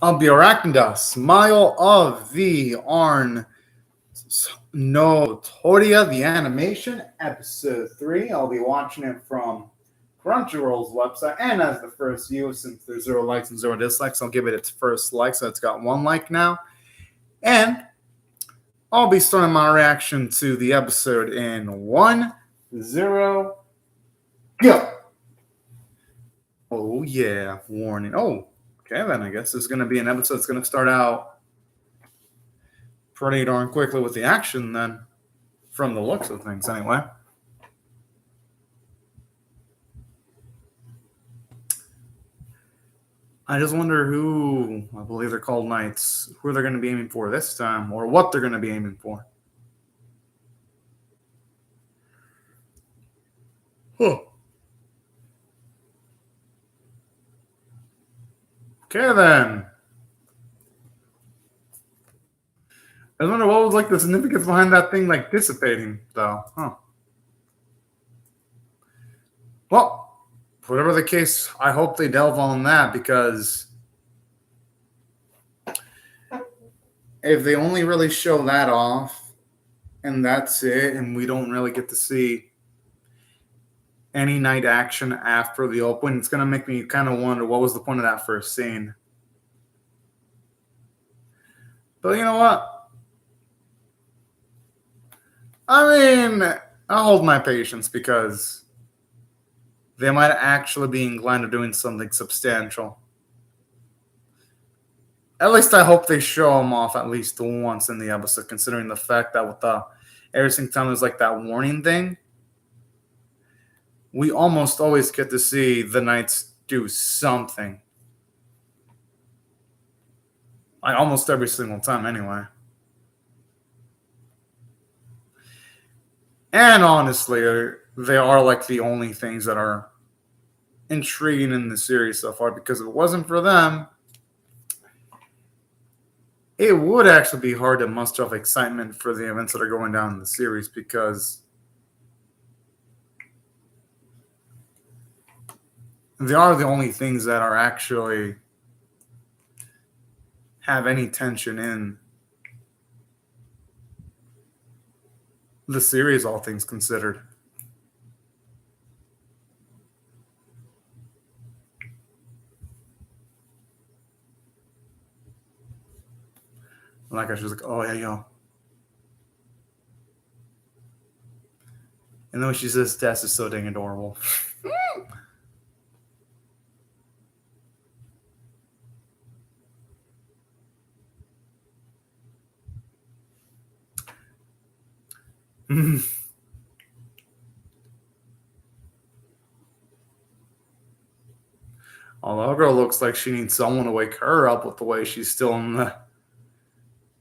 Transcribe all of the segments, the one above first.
Of the Arachnida, Smile of the Arsnotoria, the animation, episode 3. I'll be watching it from Crunchyroll's website, and as the first view, since there's 0 likes and 0 dislikes, I'll give it its first like, so it's got 1 like now. And I'll be starting my reaction to the episode in 1, 0, go! Oh yeah, warning. Oh, okay then, I guess there's going to be an episode that's going to start out pretty darn quickly with the action then, from the looks of things anyway. I just wonder who, I believe they're called knights, who they're going to be aiming for this time, or what they're going to be aiming for. Huh. Okay then. I wonder what was like the significance behind that thing like dissipating though. Huh. Well, whatever the case, I hope they delve on that, because if they only really show that off and that's it, and we don't really get to see any night action after the open, it's going to make me kind of wonder what was the point of that first scene. But you know what? I mean, I'll hold my patience, because they might actually be inclined to doing something substantial. At least I hope they show him off at least once in the episode, considering the fact that with the every single time there's like that warning thing, we almost always get to see the knights do something. Like almost every single time anyway. And honestly, they are like the only things that are intriguing in the series so far, because if it wasn't for them, it would actually be hard to muster up excitement for the events that are going down in the series, because they are the only things that are actually have any tension in the series, all things considered. Like I was like, oh yeah, yo. And then when she says Tess is so dang adorable. Although girl looks like she needs someone to wake her up with the way she's still in the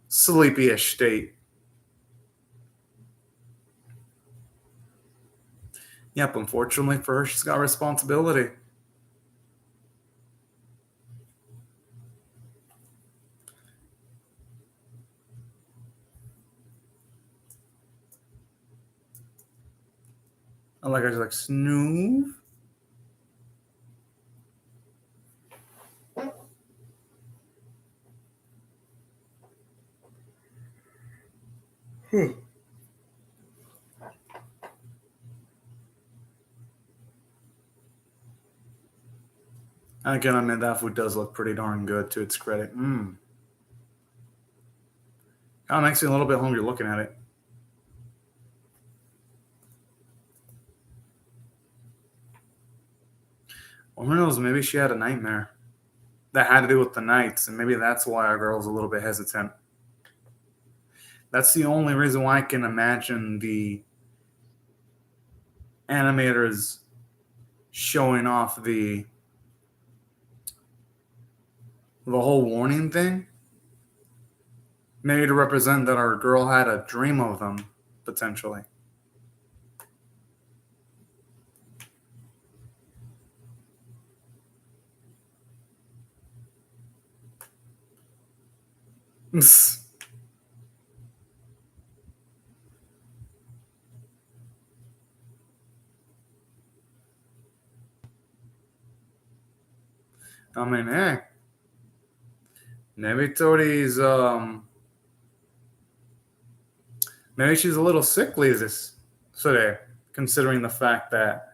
sleepy-ish state. Yep, unfortunately for her, she's got responsibility. I like her, she's like, Snoove? Again, I mean, that food does look pretty darn good, to its credit. Kind of makes me a little bit hungry looking at it. Well, who knows? Maybe she had a nightmare that had to do with the nights, and maybe that's why our girl's a little bit hesitant. That's the only reason why I can imagine the animators showing off the whole warning thing. Maybe to represent that our girl had a dream of them, potentially. I mean, hey. Maybe Tori's maybe she's a little sickly this today, considering the fact that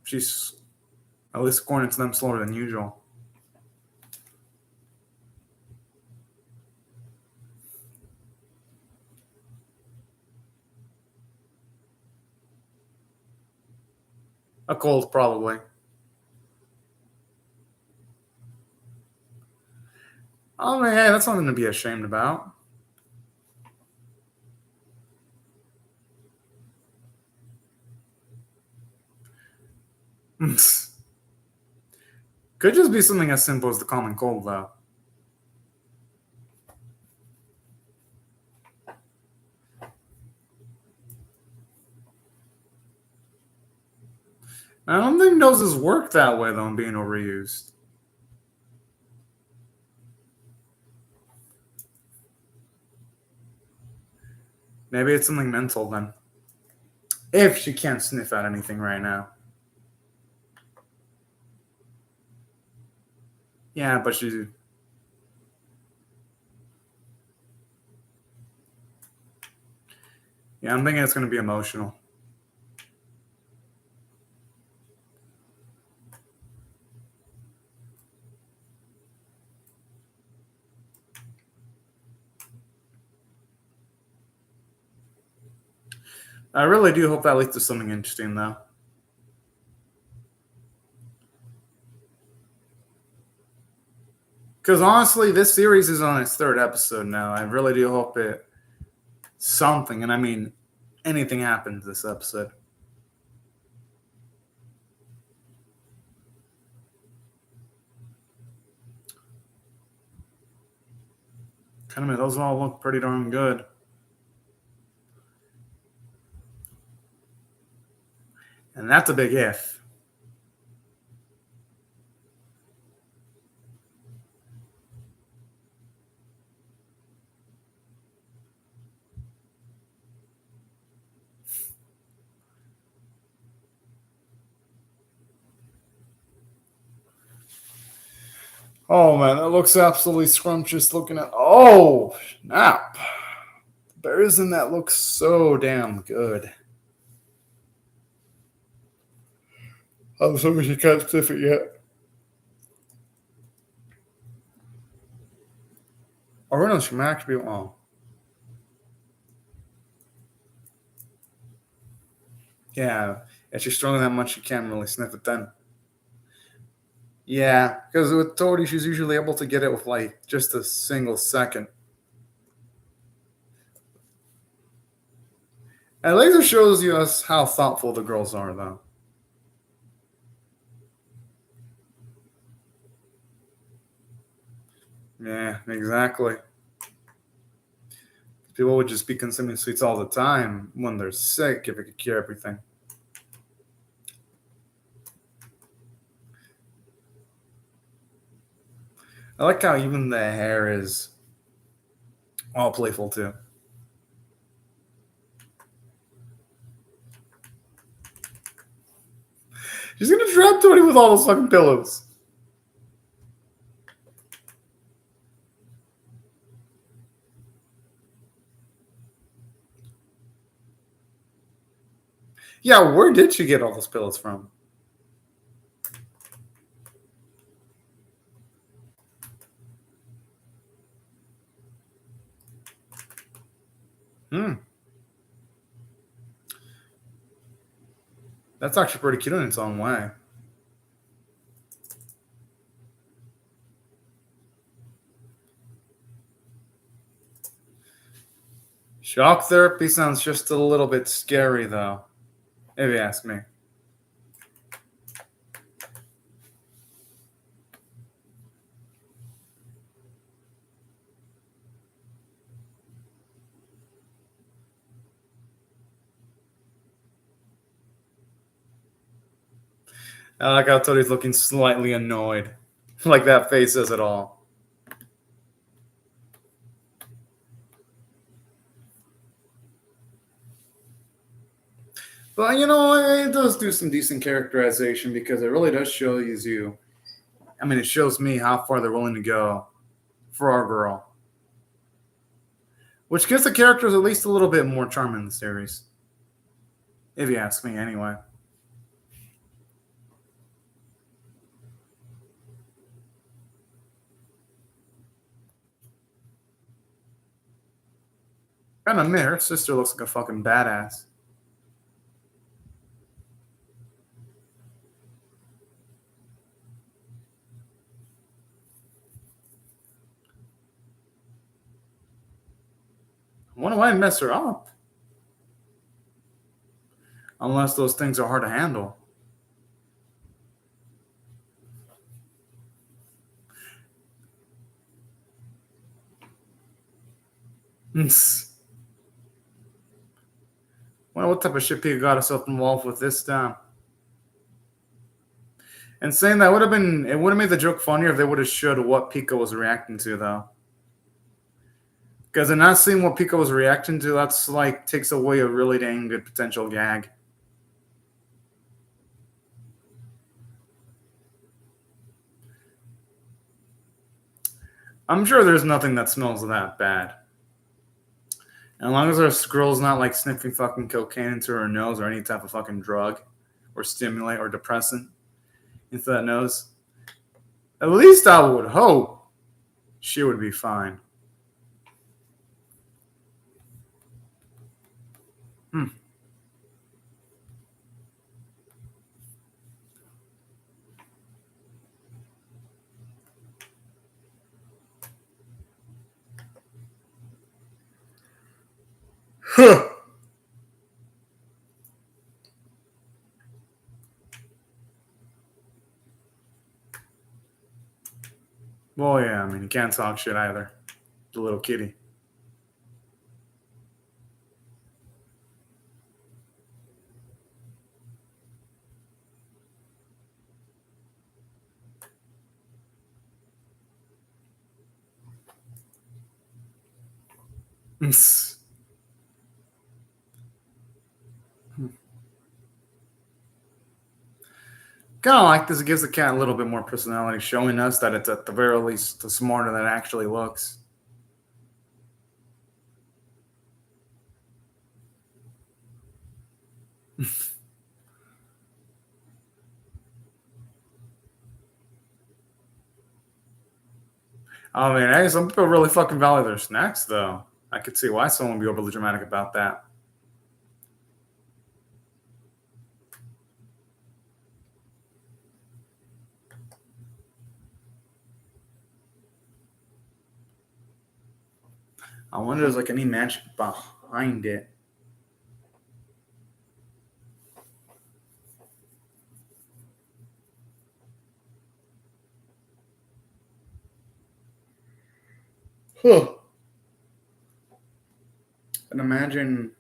she's, at least according to them, slower than usual. A cold, probably. Oh, man, hey, that's nothing to be ashamed about. Could just be something as simple as the common cold, though. I don't think doses work that way, though, in being overused. Maybe it's something mental, then. If she can't sniff out anything right now. Yeah, but she... Yeah, I'm thinking it's going to be emotional. I really do hope that leads to something interesting, though. Because honestly, this series is on its third episode now. I really do hope it something, and I mean anything happens this episode. Kind of, those all look pretty darn good. And that's a big if. Oh man, that looks absolutely scrumptious looking at. Oh, snap. The berries in that look so damn good. I'm sorry she can't sniff it yet. Or no, she might actually be. Oh. Yeah, if she's struggling that much, she can't really sniff it then. Yeah, because with Tori, she's usually able to get it with like just a single second. At least it shows you us how thoughtful the girls are, though. Yeah, exactly. People would just be consuming sweets all the time when they're sick if it could cure everything. I like how even the hair is all playful, too. She's gonna trap Tony with all those fucking pillows. Yeah, where did she get all those pillows from? Hmm. That's actually pretty cute in its own way. Shock therapy sounds just a little bit scary, though, if you ask me. I like how Tony's looking slightly annoyed. Like that face says it all. But you know, it does do some decent characterization because it really does show you. I mean, it shows me how far they're willing to go for our girl. Which gives the characters at least a little bit more charm in the series. If you ask me, anyway. Gotta admit, her sister looks like a fucking badass. I wonder why I mess her up. Unless those things are hard to handle. Wonder what type of shit Pika got herself involved with this time. And saying that it would have made the joke funnier if they would have showed what Pika was reacting to, though. Because in not seeing what Pika was reacting to, that's like takes away a really dang good potential gag. I'm sure there's nothing that smells that bad. And as long as our girl's not like sniffing fucking cocaine into her nose or any type of fucking drug or stimulant or depressant into that nose, at least I would hope she would be fine. Huh. Well, yeah, I mean, you can't talk shit either. The little kitty. Kind of like this. It gives the cat a little bit more personality, showing us that it's at the very least the smarter than it actually looks. I mean, hey, some people really fucking value their snacks, though. I could see why someone would be overly dramatic about that. I wonder if there's like any magic behind it. Huh. And imagine.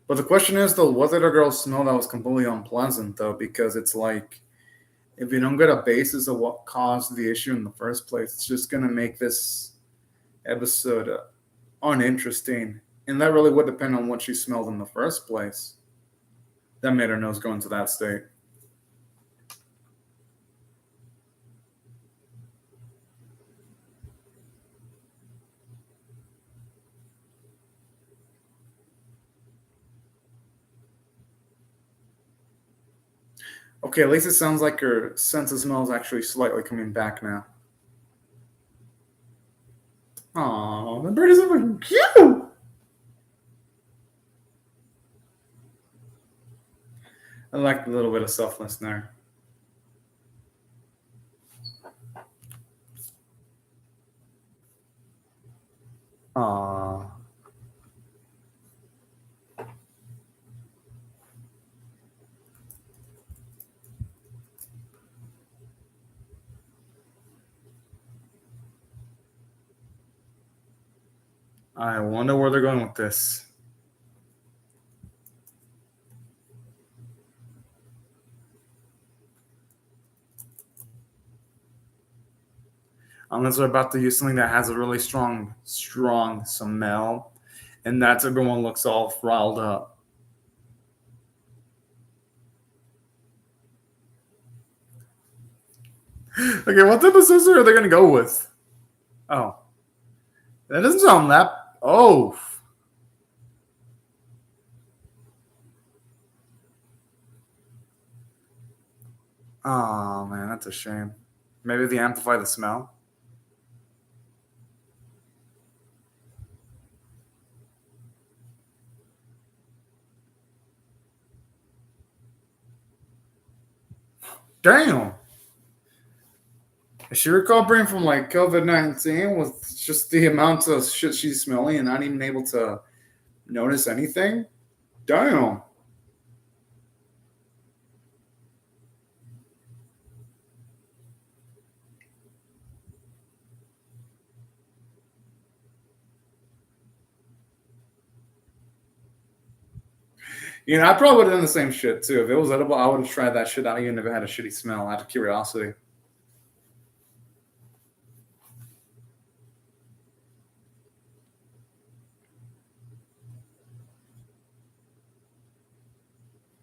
But the question is, though, what did a girl smell that was completely unpleasant, though? Because it's like, if you don't get a basis of what caused the issue in the first place, it's just going to make this episode uninteresting. And that really would depend on what she smelled in the first place that made her nose go into that state. Okay, at least it sounds like her sense of smell is actually slightly coming back now. Aw, the bird is so fucking cute! I like the little bit of softness there. Aww. I wonder where they're going with this. Unless they're about to use something that has a really strong smell, and that's everyone looks all riled up. Okay, what type of sister are they gonna go with? Oh, that doesn't sound that. Oh. Oh man, that's a shame. Maybe they amplify the smell. Damn. Is she recovering from like COVID-19 with just the amount of shit she's smelling and not even able to notice anything? Damn. You know, I probably would have done the same shit too. If it was edible, I would have tried that shit out even if it had a shitty smell out of curiosity.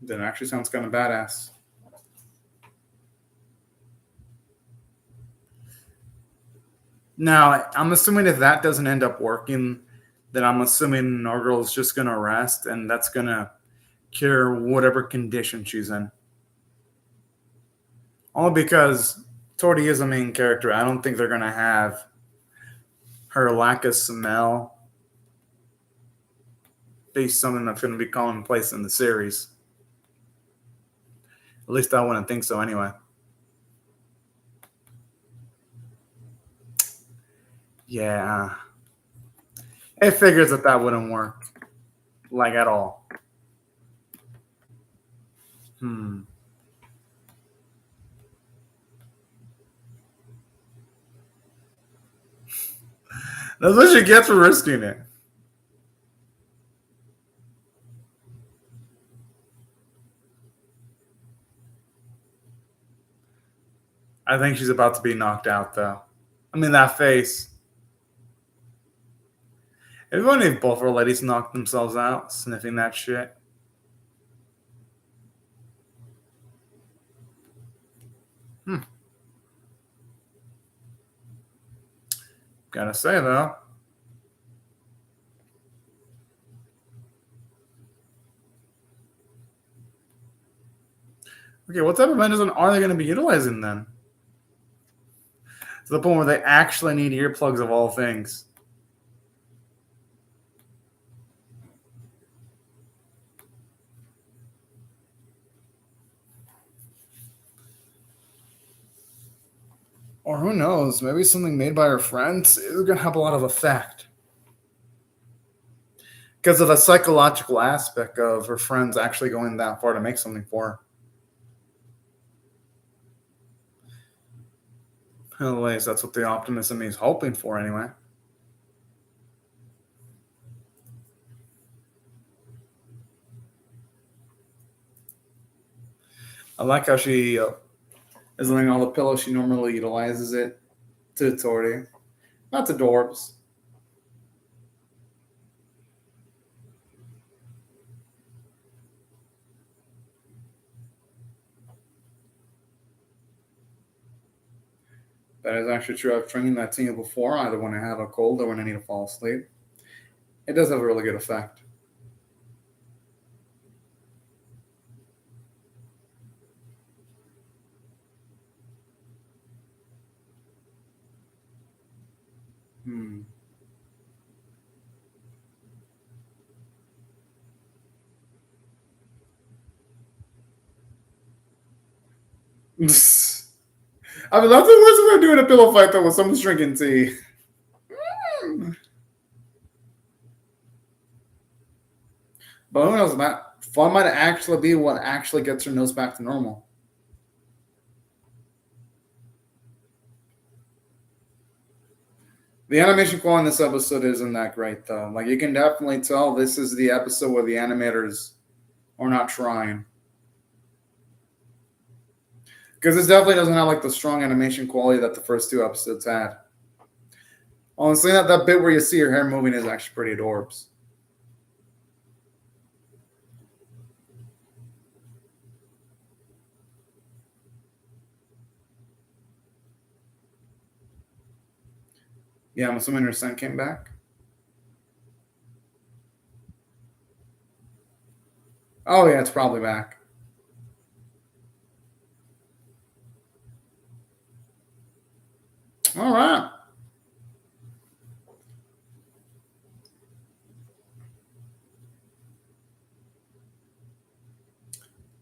Then it actually sounds kind of badass. Now, I'm assuming if that doesn't end up working, then I'm assuming our girl's just gonna rest and that's gonna cure whatever condition she's in. Only because Torty is a main character. I don't think they're gonna have her lack of smell be something that's gonna be commonplace in the series. At least I wouldn't think so anyway. Yeah. It figures that wouldn't work. Like at all. That's what she gets for risking it. I think she's about to be knocked out, though. I mean, that face. If only if both our ladies knocked themselves out sniffing that shit. Gotta say, though. Okay, what type of medicine are they going to be utilizing then? To the point where they actually need earplugs of all things. Or who knows, maybe something made by her friends is going to have a lot of effect. Because of the psychological aspect of her friends actually going that far to make something for her. At least that's what the optimism is hoping for, anyway. I like how she is laying on the pillow. She normally utilizes it to Tori, not to Dorbs. That is actually true. I've trained that team before, either when I have a cold or when I need to fall asleep. It does have a really good effect. I mean, that's the worst thing to do in a pillow fight, though, when someone's drinking tea. But who knows? That fun might actually be what actually gets her nose back to normal. The animation quality in this episode isn't that great, though. Like, you can definitely tell this is the episode where the animators are not trying. Because this definitely doesn't have, like, the strong animation quality that the first two episodes had. Honestly, that bit where you see her hair moving is actually pretty adorbs. Yeah, I'm assuming her son came back. Oh yeah, it's probably back. All right.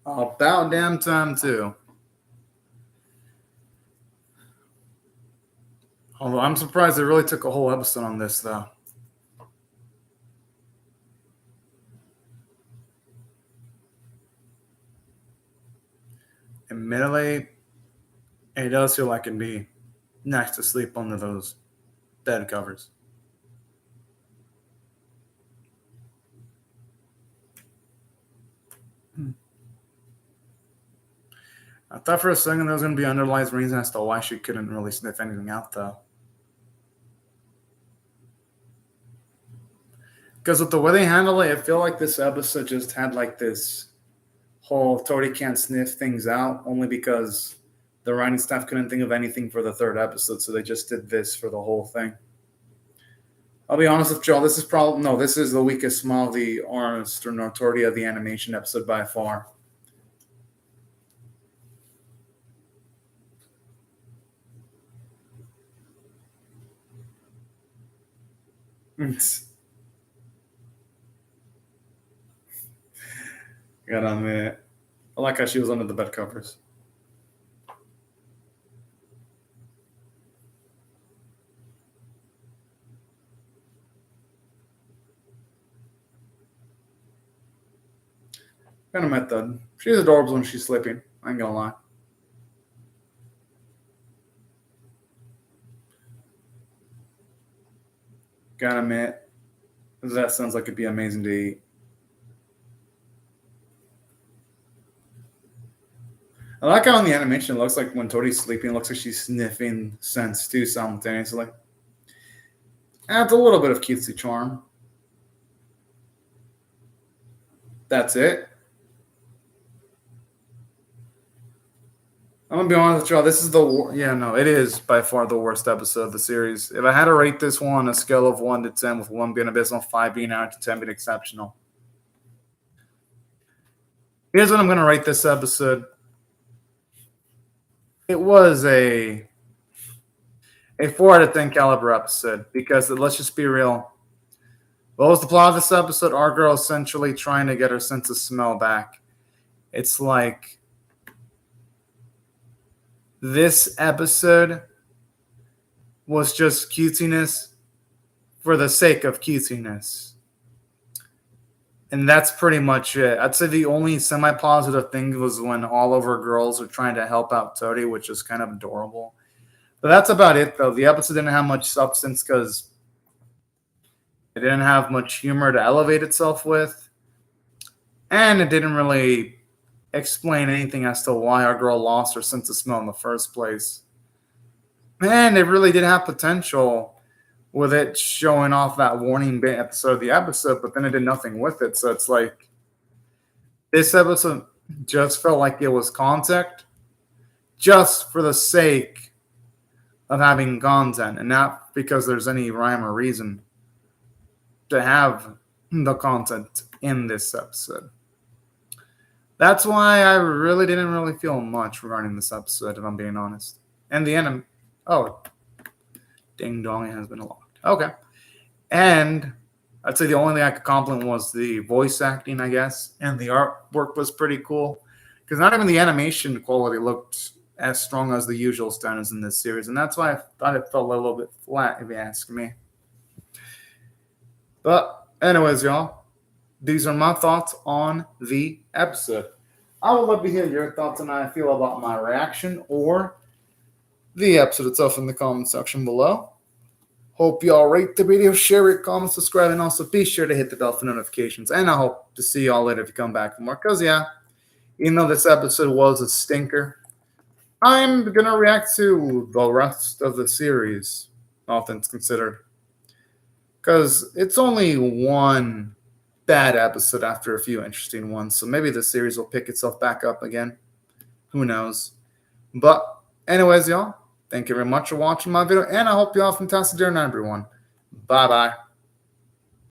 About damn time too. Although I'm surprised they really took a whole episode on this though. Admittedly, it does feel like it'd be nice to sleep under those bed covers. I thought for a second there was going to be underlying reason as to why she couldn't really sniff anything out, though. Because with the way they handle it, I feel like this episode just had like this whole Tori can't sniff things out only because the writing staff couldn't think of anything for the third episode, so they just did this for the whole thing. I'll be honest with y'all, this is the weakest small of the Arsnotoria, the animation episode by far. Gotta admit, I like how she was under the bed covers. Kind of method. She's adorable when she's sleeping. I ain't gonna lie. Gotta admit, that sounds like it'd be amazing to eat. I like how in the animation it looks like when Tori's sleeping, it looks like she's sniffing scents too simultaneously. Adds a little bit of cutesy charm. That's it. I'm gonna be honest with y'all. This is it is by far the worst episode of the series. If I had to rate this one on a scale of 1 to 10, with 1 being abysmal, 5 being out, to 10 being exceptional. Here's what I'm gonna rate this episode. It was a 4 out of 10 caliber episode because let's just be real. What was the plot of this episode? Our girl essentially trying to get her sense of smell back. It's like this episode was just cutesiness for the sake of cutesiness. And that's pretty much it. I'd say the only semi-positive thing was when all of her girls are trying to help out Tori, which is kind of adorable. But that's about it, though. The episode didn't have much substance because it didn't have much humor to elevate itself with. And it didn't really explain anything as to why our girl lost her sense of smell in the first place. And it really did have potential with it showing off that warning episode of the episode, but then it did nothing with it. So it's like this episode just felt like it was content just for the sake of having content and not because there's any rhyme or reason to have the content in this episode. That's why I really didn't feel much regarding this episode, if I'm being honest. And the end, ding dong, it has been locked. Okay. And I'd say the only thing I could compliment was the voice acting, I guess, and the artwork was pretty cool. Because not even the animation quality looked as strong as the usual standards in this series. And that's why I thought it felt a little bit flat, if you ask me. But anyways, y'all, these are my thoughts on the episode. I would love to hear your thoughts on how I feel about my reaction or the episode itself in the comment section below. Hope y'all rate the video, share it, comment, subscribe, and also be sure to hit the bell for notifications. And I hope to see y'all later if you come back for more. Because, yeah, even though this episode was a stinker, I'm going to react to the rest of the series, all things considered. Because it's only one bad episode after a few interesting ones. So maybe the series will pick itself back up again. Who knows? But anyways, y'all, Thank you very much for watching my video, and I hope you all have a fantastic day, everyone. Bye-bye.